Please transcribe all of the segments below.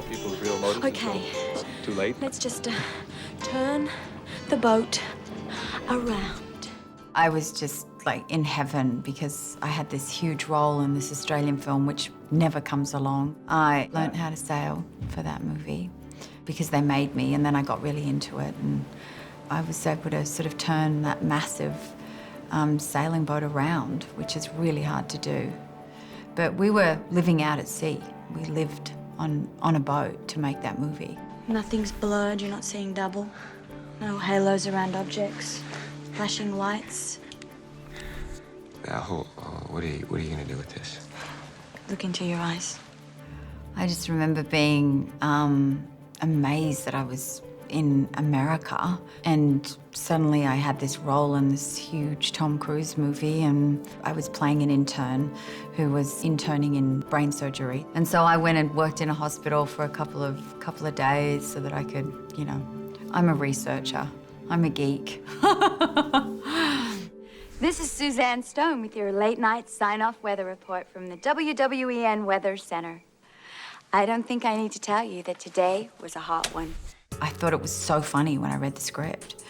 know people's real motives Okay. until too late? Let's just turn the boat around. I was just like in heaven because I had this huge role in this Australian film which never comes along. I learned how to sail for that movie because they made me, and then I got really into it, and I was able to sort of turn that massive sailing boat around, which is really hard to do. But we were living out at sea. We lived on a boat to make that movie. Nothing's blurred, you're not seeing double. No halos around objects, flashing lights. Now, what are you gonna do with this? Look into your eyes. I just remember being amazed that I was in America, and suddenly I had this role in this huge Tom Cruise movie, and I was playing an intern who was interning in brain surgery. And so I went and worked in a hospital for a couple of days so that I could, you know, I'm a researcher. I'm a geek. This is Suzanne Stone with your late-night sign-off weather report from the WWEN Weather Center. I don't think I need to tell you that today was a hot one. I thought it was so funny when I read the script.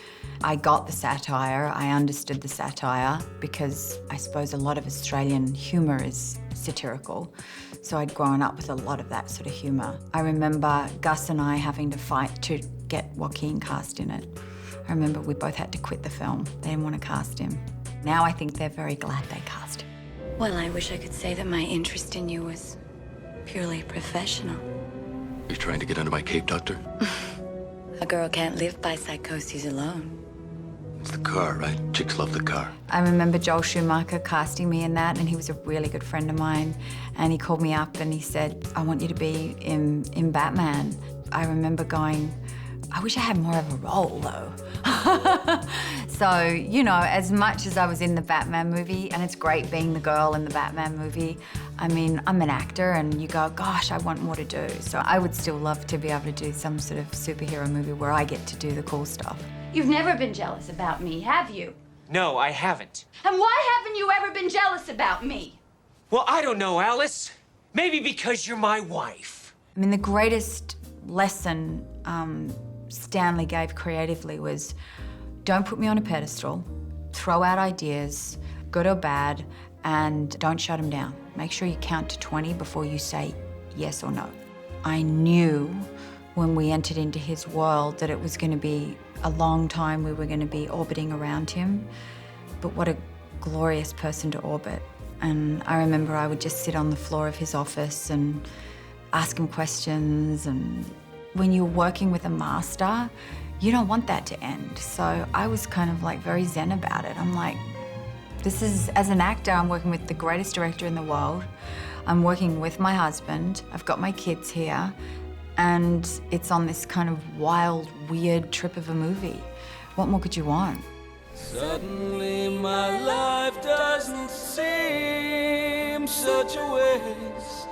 I got the satire, I understood the satire, because I suppose a lot of Australian humour is satirical. So I'd grown up with a lot of that sort of humour. I remember Gus and I having to fight to get Joaquin cast in it. I remember we both had to quit the film. They didn't want to cast him. Now I think they're very glad they cast him. Well, I wish I could say that my interest in you was purely professional. You're trying to get under my cape, Doctor? A girl can't live by psychoses alone. It's the car, right? Chicks love the car. I remember Joel Schumacher casting me in that, and he was a really good friend of mine. And he called me up and he said, I want you to be in Batman. I remember going, I wish I had more of a role, though. So, you know, as much as I was in the Batman movie, and it's great being the girl in the Batman movie, I mean, I'm an actor, and you go, gosh, I want more to do. So I would still love to be able to do some sort of superhero movie where I get to do the cool stuff. You've never been jealous about me, have you? No, I haven't. And why haven't you ever been jealous about me? Well, I don't know, Alice. Maybe because you're my wife. I mean, the greatest lesson Stanley gave creatively was, don't put me on a pedestal, throw out ideas, good or bad, and don't shut them down. Make sure you count to 20 before you say yes or no. I knew when we entered into his world that it was going to be a long time we were going to be orbiting around him, but what a glorious person to orbit. And I remember I would just sit on the floor of his office and ask him questions, and when you're working with a master, you don't want that to end. So I was kind of like very zen about it. I'm like, this is, as an actor, I'm working with the greatest director in the world. I'm working with my husband. I've got my kids here. And it's on this kind of wild, weird trip of a movie. What more could you want? Suddenly my life doesn't seem such a waste.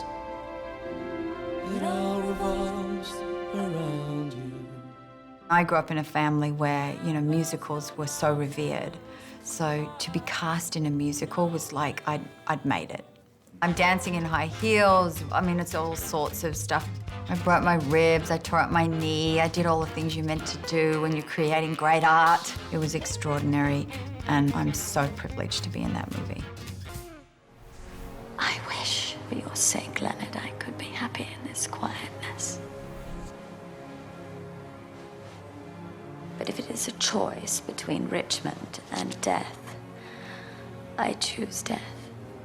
It all revolves around you. I grew up in a family where, you know, musicals were so revered. So to be cast in a musical was like I'd made it. I'm dancing in high heels. I mean, it's all sorts of stuff. I broke my ribs, I tore up my knee, I did all the things you're meant to do when you're creating great art. It was extraordinary, and I'm so privileged to be in that movie. I wish, for your sake, Leonard, I could be happy in this quietness. But if it is a choice between Richmond and death, I choose death.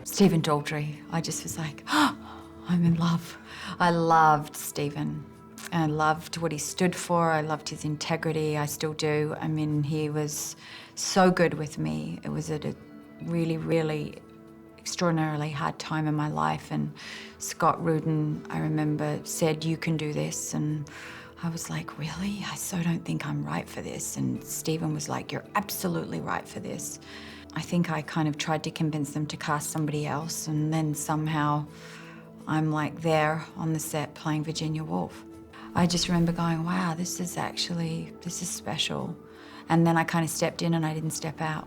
Stephen Daldry, I just was like, oh, I'm in love. I loved Stephen. I loved what he stood for. I loved his integrity. I still do. I mean, he was so good with me. It was at a really, really extraordinarily hard time in my life. And Scott Rudin, I remember, said, you can do this. And I was like, really? I so don't think I'm right for this. And Stephen was like, you're absolutely right for this. I think I kind of tried to convince them to cast somebody else, and then somehow I'm like there on the set playing Virginia Woolf. I just remember going, wow, this is special. And then I kind of stepped in and I didn't step out.